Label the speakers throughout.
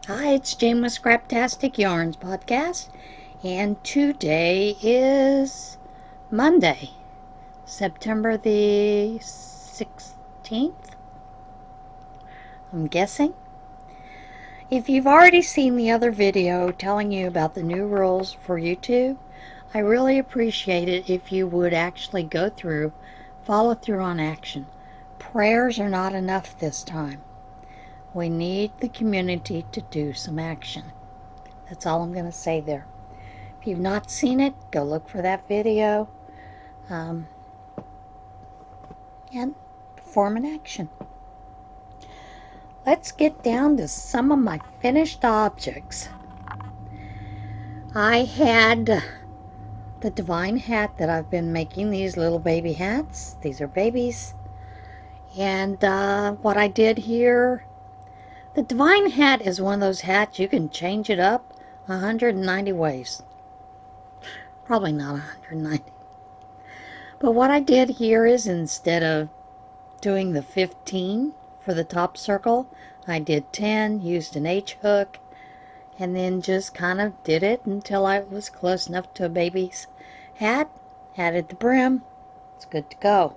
Speaker 1: Hi, it's Jane with Scraptastic Yarns Podcast, and today is Monday, September the 16th, I'm guessing. If you've already seen the other video telling you about the new rules for YouTube, I really appreciate it if you would actually go through, follow through on action. Prayers are not enough this time. We need the community to do some action. That's all I'm going to say there. If you've not seen it, go look for that video and perform an action. Let's get down to some of my finished objects. I had the divine hat that I've been making, these little baby hats. These are babies. And what I did here, the divine hat is one of those hats you can change it up 190 ways. Probably not 190. But what I did here is, instead of doing the 15 for the top circle, I did 10, used an H hook, and then just kind of did it until I was close enough to a baby's hat, added the brim. It's good to go.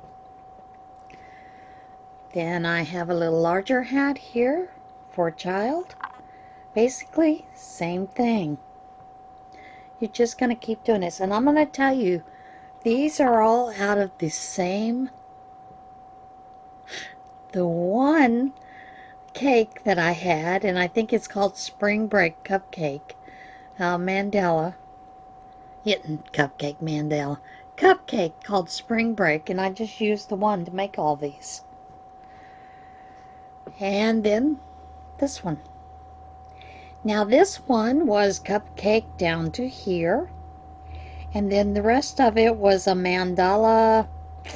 Speaker 1: Then I have a little larger hat here for a child. Basically, same thing. You're just going to keep doing this. And I'm going to tell you, these are all out of the one cake that I had, and I think it's called Spring Break Cupcake Mandela. Cupcake Mandela. Cupcake called Spring Break, and I just used the one to make all these. And then this one. Now this one was cupcake down to here, and then the rest of it was a mandala. I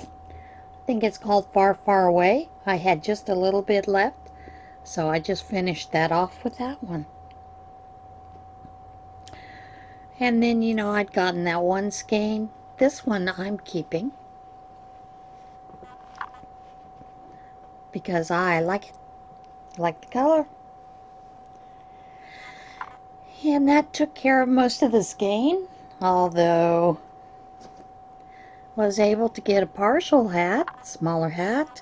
Speaker 1: think it's called Far Far Away. I had just a little bit left, so I just finished that off with that one. And then, I'd gotten that one skein. This one I'm keeping because I like it. I like the color. And that took care of most of the skein, although was able to get a partial hat, smaller hat.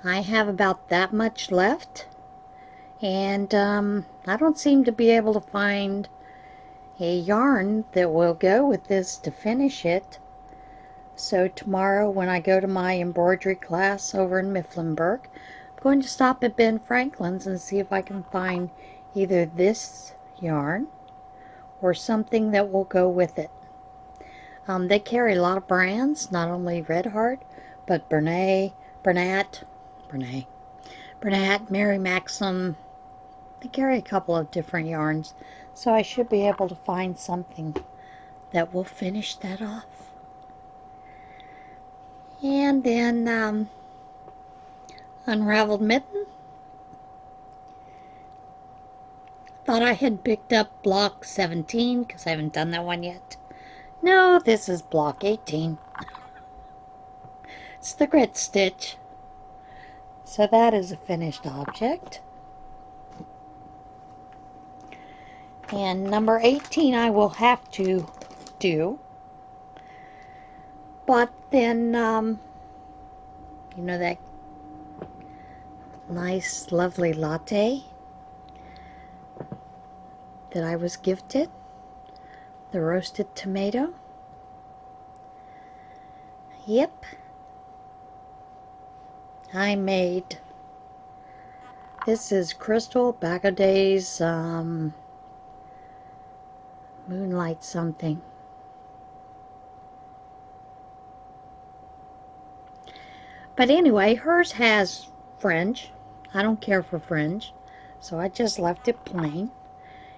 Speaker 1: I have about that much left, and I don't seem to be able to find a yarn that will go with this to finish it. So tomorrow, when I go to my embroidery class over in Mifflinburg, I'm going to stop at Ben Franklin's and see if I can find either this yarn or something that will go with it. They carry a lot of brands, not only Red Heart, but Bernat, Mary Maxim. They carry a couple of different yarns, so I should be able to find something that will finish that off. And then Unraveled Mitten. Thought I had picked up block 17 because I haven't done that one yet. No, this is block 18. It's the grit stitch. So that is a finished object. And number 18 I will have to do. But then, that nice, lovely latte that I was gifted, the roasted tomato. Yep, I made, this is Crystal Bagaday's Moonlight something. But anyway, hers has fringe. I don't care for fringe, so I just left it plain.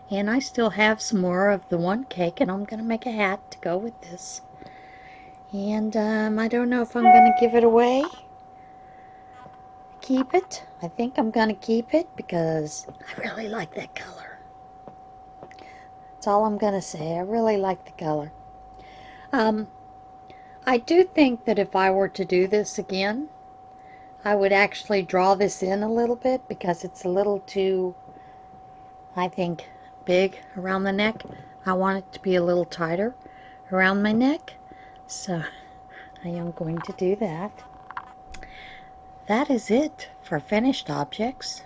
Speaker 1: And I still have some more of the one cake, and I'm going to make a hat to go with this. And I don't know if I'm going to give it away. Keep it. I think I'm going to keep it because I really like that color. That's all I'm going to say. I really like the color. I do think that if I were to do this again, I would actually draw this in a little bit because it's a little too I think big around the neck. I want it to be a little tighter around my neck, so I am going to do that. That is it for finished objects.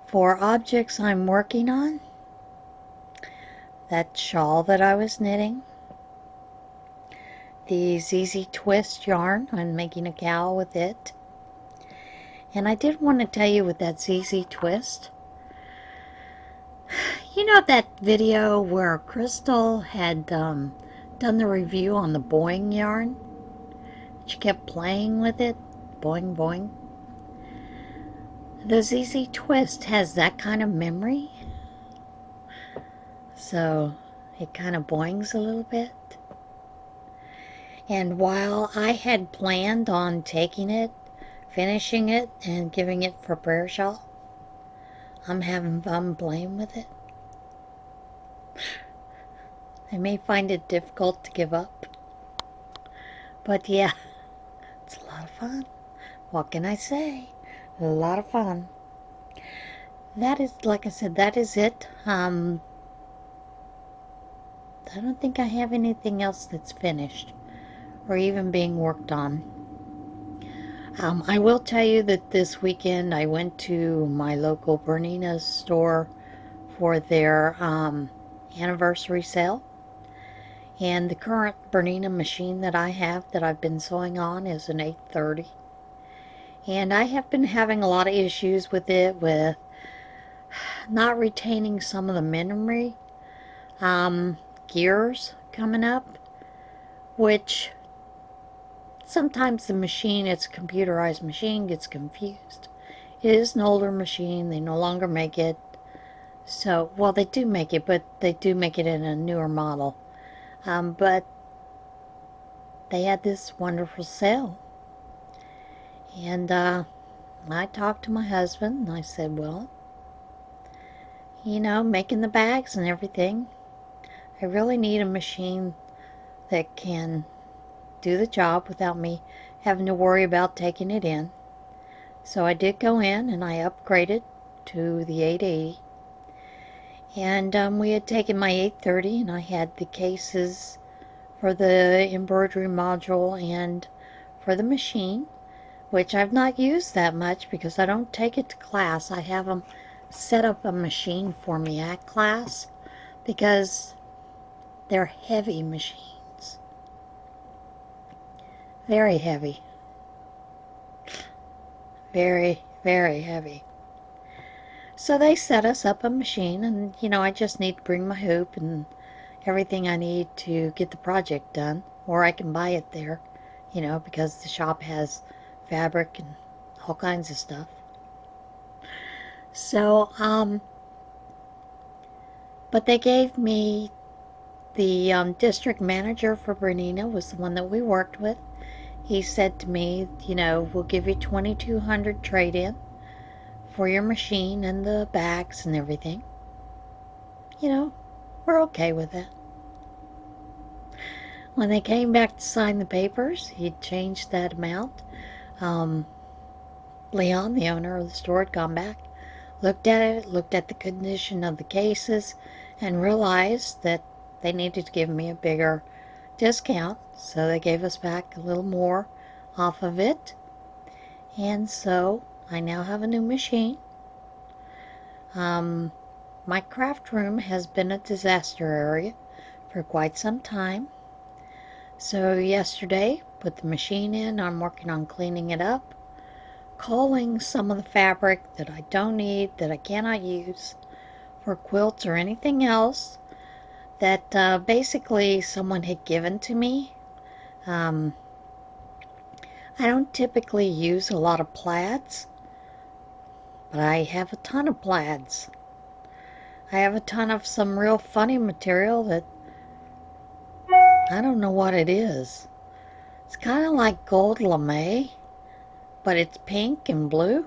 Speaker 1: For objects I'm working on, that shawl that I was knitting, the ZZ Twist yarn, I'm making a cowl with it. And I did want to tell you with that ZZ Twist, you know that video where Crystal had done the review on the boing yarn? She kept playing with it, boing boing. The ZZ Twist has that kind of memory, so it kind of boings a little bit. And while I had planned on taking it, finishing it, and giving it for prayer shawl, I'm having fun playing with it. I may find it difficult to give up, but yeah, it's a lot of fun. What can I say? A lot of fun. That is, like I said, that is it. I don't think I have anything else that's finished or even being worked on. I will tell you that this weekend I went to my local Bernina's store for their anniversary sale. And the current Bernina machine that I have that I've been sewing on is an 830. And I have been having a lot of issues with it, with not retaining some of the memory gears coming up, which sometimes the machine, it's a computerized machine, gets confused. It is an older machine. They no longer make it. So, well, they do make it, but they do make it in a newer model. But they had this wonderful sale. And I talked to my husband, and I said, well, you know, making the bags and everything, I really need a machine that can do the job without me having to worry about taking it in. So I did go in and I upgraded to the 880. And we had taken my 830 and I had the cases for the embroidery module and for the machine, which I've not used that much because I don't take it to class. I have them set up a machine for me at class because they're heavy machines. Very heavy. Very, very heavy. So they set us up a machine, and you know, I just need to bring my hoop and everything I need to get the project done, or I can buy it there, you know, because the shop has fabric and all kinds of stuff. So, but they gave me the district manager for Bernina was the one that we worked with. He said to me, you know, we'll give you $2,200 trade-in for your machine and the bags and everything. You know, we're okay with it. When they came back to sign the papers, he'd changed that amount. Leon, the owner of the store, had gone back, looked at it, looked at the condition of the cases, and realized that they needed to give me a bigger discount. So they gave us back a little more off of it. And so I now have a new machine. My craft room has been a disaster area for quite some time. So yesterday, put the machine in. I'm working on cleaning it up, culling some of the fabric that I don't need, that I cannot use for quilts or anything else that basically someone had given to me. I don't typically use a lot of plaids, but I have a ton of plaids. I have a ton of some real funny material that I don't know what it is. It's kind of like gold lame, but it's pink and blue.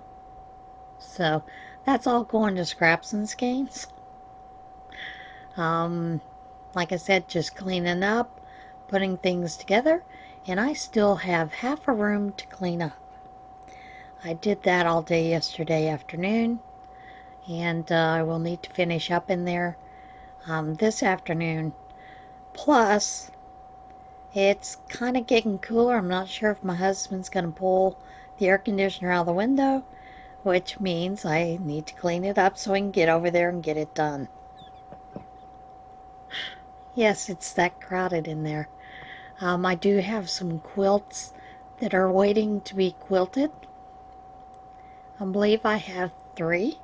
Speaker 1: So that's all going to Scraps and Skeins. Like I said, just cleaning up, putting things together, and I still have half a room to clean up. I did that all day yesterday afternoon, and I will need to finish up in there this afternoon. Plus, it's kind of getting cooler. I'm not sure if my husband's going to pull the air conditioner out of the window, which means I need to clean it up so I can get over there and get it done. Yes, it's that crowded in there. I do have some quilts that are waiting to be quilted. I believe I have 3.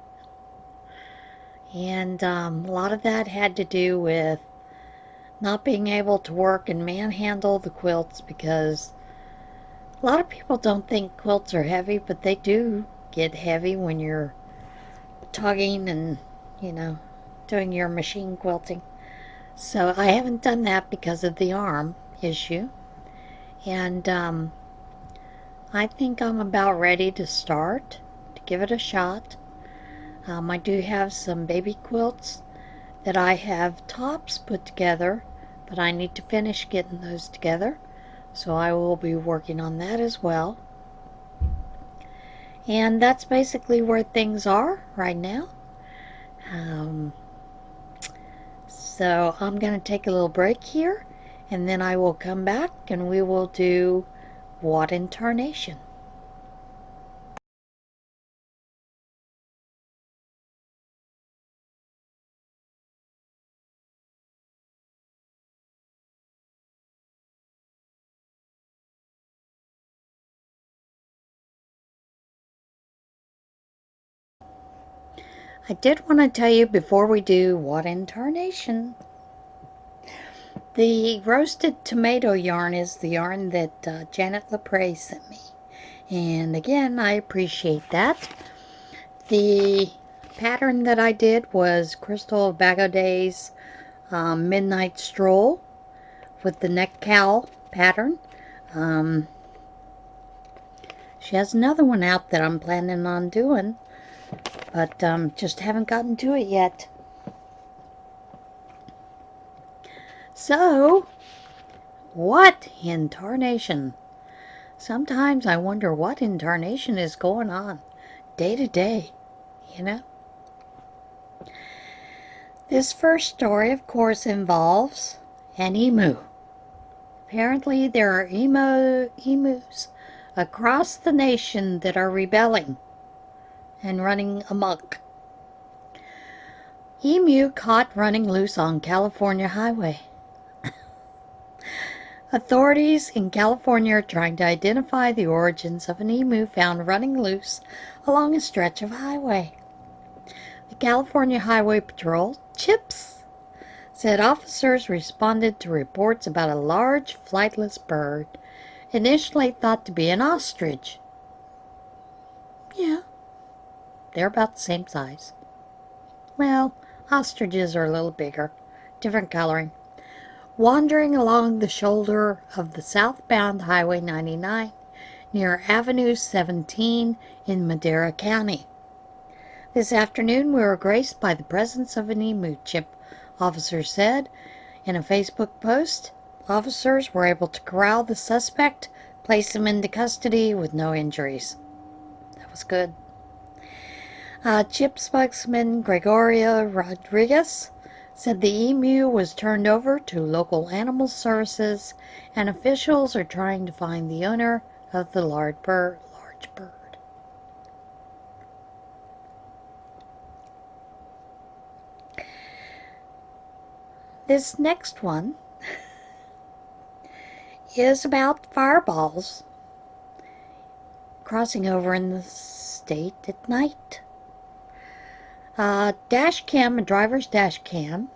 Speaker 1: And a lot of that had to do with not being able to work and manhandle the quilts, because a lot of people don't think quilts are heavy, but they do get heavy when you're tugging and, doing your machine quilting. So I haven't done that because of the arm issue. And I think I'm about ready to start, to give it a shot. I do have some baby quilts that I have tops put together, but I need to finish getting those together. So I will be working on that as well. And that's basically where things are right now. So I'm going to take a little break here, and then I will come back and we will do What in Tarnation. I did want to tell you before we do What in Tarnation, the roasted tomato yarn is the yarn that Janet LaPrey sent me. And again, I appreciate that. The pattern that I did was Crystal Bagoday's Midnight Stroll with the neck cowl pattern. She has another one out that I'm planning on doing, but just haven't gotten to it yet. So, what in tarnation? Sometimes I wonder what in tarnation is going on day to day, This first story, of course, involves an emu. Apparently there are emus across the nation that are rebelling and running amok. Emu caught running loose on California highway. Authorities in California are trying to identify the origins of an emu found running loose along a stretch of highway. The California Highway Patrol, CHIPS, said officers responded to reports about a large flightless bird, initially thought to be an ostrich. Yeah, they're about the same size. Well, ostriches are a little bigger, different coloring. Wandering along the shoulder of the southbound Highway 99 near Avenue 17 in Madera County. This afternoon we were graced by the presence of an emu, CHIP officers said. In a Facebook post, officers were able to corral the suspect, place him into custody with no injuries. That was good. CHIP spokesman Gregoria Rodriguez said the emu was turned over to local animal services, and officials are trying to find the owner of the large bird. This next one is about fireballs crossing over in the state at night. A driver's dash cam,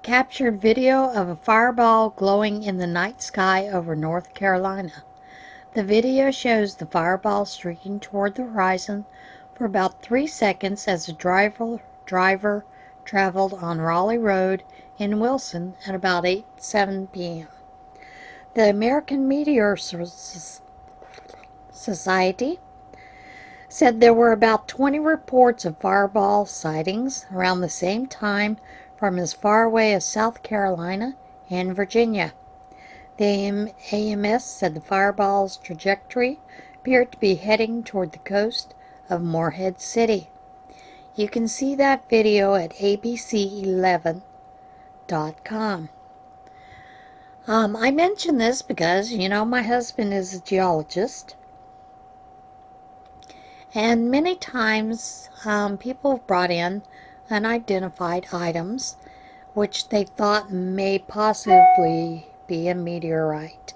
Speaker 1: captured video of a fireball glowing in the night sky over North Carolina. The video shows the fireball streaking toward the horizon for about 3 seconds as the driver traveled on Raleigh Road in Wilson at about 8:07 p.m. The American Meteor Society said there were about 20 reports of fireball sightings around the same time from as far away as South Carolina and Virginia. The AMS said the fireball's trajectory appeared to be heading toward the coast of Morehead City. You can see that video at abc11.com. I mention this because, my husband is a geologist. And many times people have brought in unidentified items which they thought may possibly be a meteorite.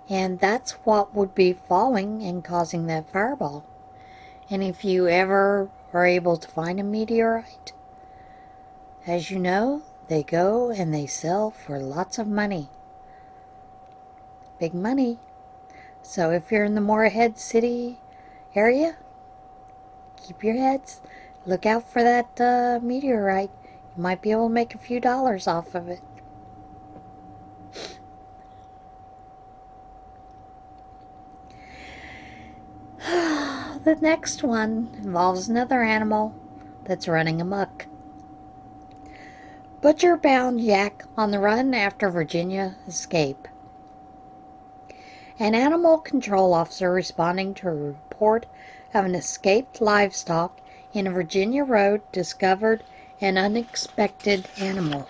Speaker 1: And that's what would be falling and causing that fireball. And if you ever are able to find a meteorite, as you know, they go and they sell for lots of money. Big money. So if you're in the Morehead City area, keep your heads. Look out for that meteorite. You might be able to make a few dollars off of it. The next one involves another animal that's running amok. Butcher bound yak on the run after Virginia escape. An animal control officer responding to a report of an escaped livestock in a Virginia road discovered an unexpected animal.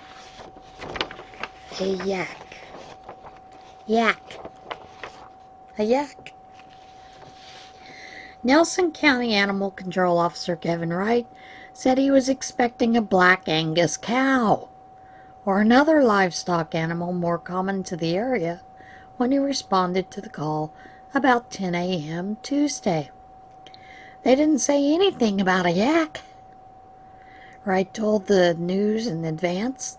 Speaker 1: A yak. Yak. A yak. Nelson County Animal Control Officer Kevin Wright said he was expecting a black Angus cow or another livestock animal more common to the area when he responded to the call about 10 a.m. Tuesday. They didn't say anything about a yak. Wright told the news in advance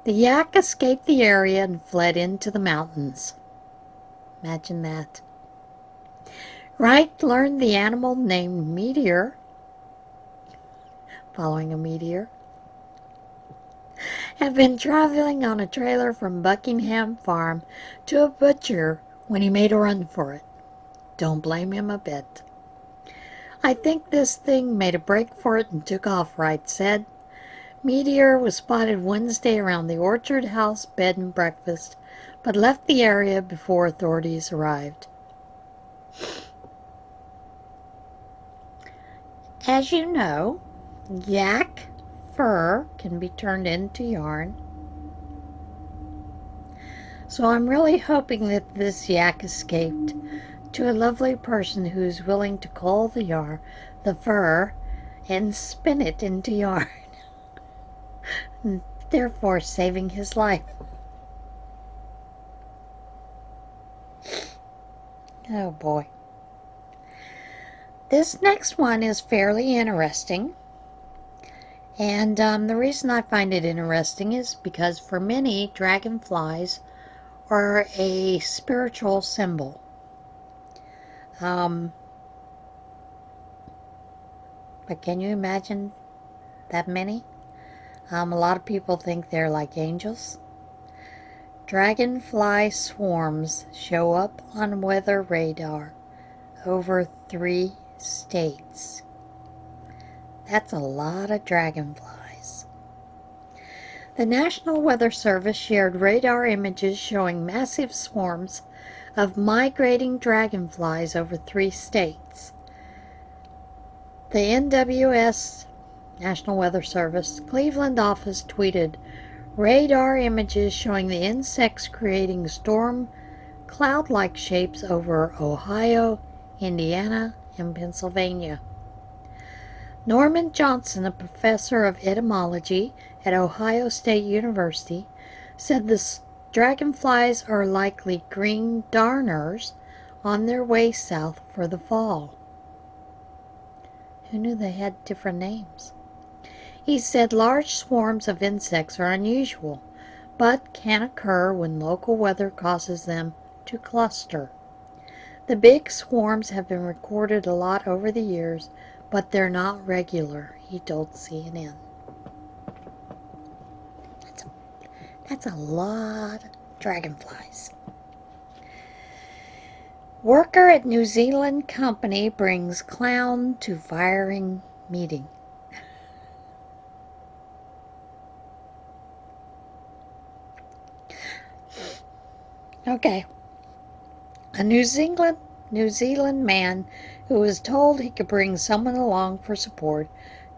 Speaker 1: the yak escaped the area and fled into the mountains. Imagine that. Wright learned the animal named Meteor, following a meteor, had been traveling on a trailer from Buckingham Farm to a butcher when he made a run for it. Don't blame him a bit. I think this thing made a break for it and took off, Wright said. Meteor was spotted Wednesday around the Orchard House bed and breakfast, but left the area before authorities arrived. As you know, yak fur can be turned into yarn. So I'm really hoping that this yak escaped to a lovely person who's willing to cull the fur, and spin it into yarn, therefore saving his life. Oh boy. This next one is fairly interesting. And the reason I find it interesting is because for many, dragonflies are a spiritual symbol. But can you imagine that many? A lot of people think they're like angels. Dragonfly swarms show up on weather radar over 3 states. That's a lot of dragonflies. The National Weather Service shared radar images showing massive swarms of migrating dragonflies over 3 states. The NWS, National Weather Service, Cleveland office tweeted radar images showing the insects creating storm cloud-like shapes over Ohio, Indiana, and Pennsylvania. Norman Johnson, a professor of etymology at Ohio State University, said the dragonflies are likely green darners on their way south for the fall. Who knew they had different names? He said large swarms of insects are unusual, but can occur when local weather causes them to cluster. The big swarms have been recorded a lot over the years, but they're not regular, he told CNN. That's a lot of dragonflies. Worker at New Zealand company brings clown to firing meeting. Okay. A New Zealand New Zealand man who was told he could bring someone along for support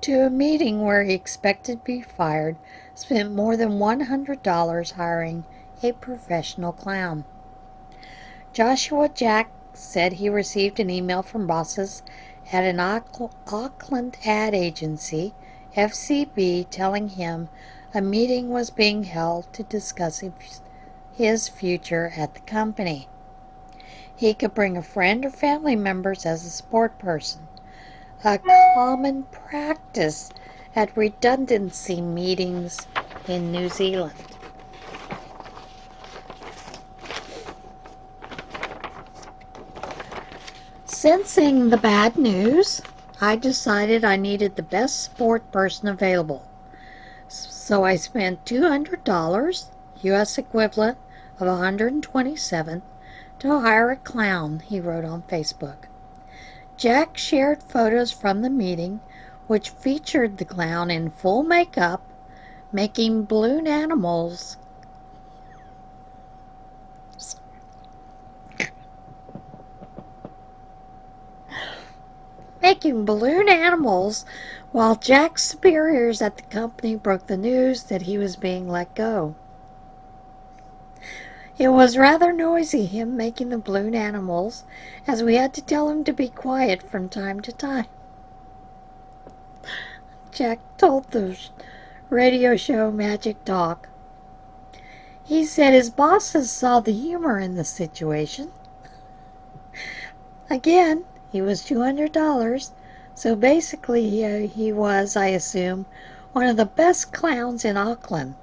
Speaker 1: to a meeting where he expected to be fired spent more than $100 hiring a professional clown. Joshua Jack said he received an email from bosses at an Auckland ad agency, FCB, telling him a meeting was being held to discuss his future at the company. He could bring a friend or family members as a support person, a common practice at redundancy meetings in New Zealand. Sensing the bad news, I decided I needed the best support person available. So I spent $200, US equivalent of $127, to hire a clown, he wrote on Facebook. Jack shared photos from the meeting, which featured the clown in full makeup, making balloon animals while Jack's superiors at the company broke the news that he was being let go. It was rather noisy, him making the balloon animals, as we had to tell him to be quiet from time to time. Jack told the radio show Magic Talk. He said his bosses saw the humor in the situation. Again, he was $200, so basically he was, I assume, one of the best clowns in Auckland.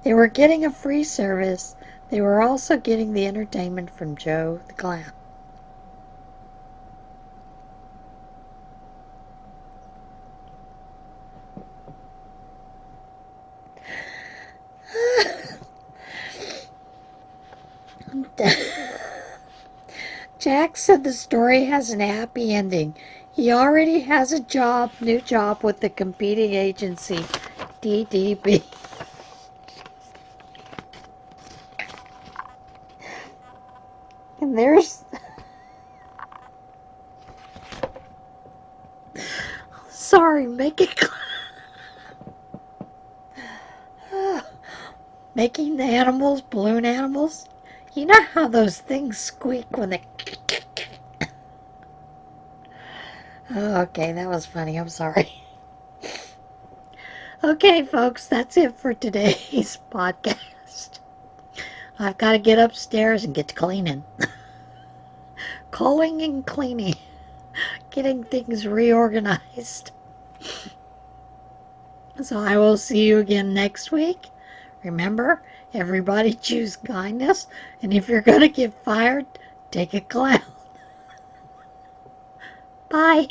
Speaker 1: They were getting a free service. They were also getting the entertainment from Joe the Clown. Jack said the story has a happy ending. He already has a new job with the competing agency, DDB. And there's... Sorry, making the animals balloon animals. You know how those things squeak when they... Oh, okay, that was funny. I'm sorry. Okay, folks, that's it for today's podcast. I've got to get upstairs and get to cleaning. Calling and cleaning. Getting things reorganized. So I will see you again next week. Remember, everybody choose kindness. And if you're going to get fired, take a clown. Bye.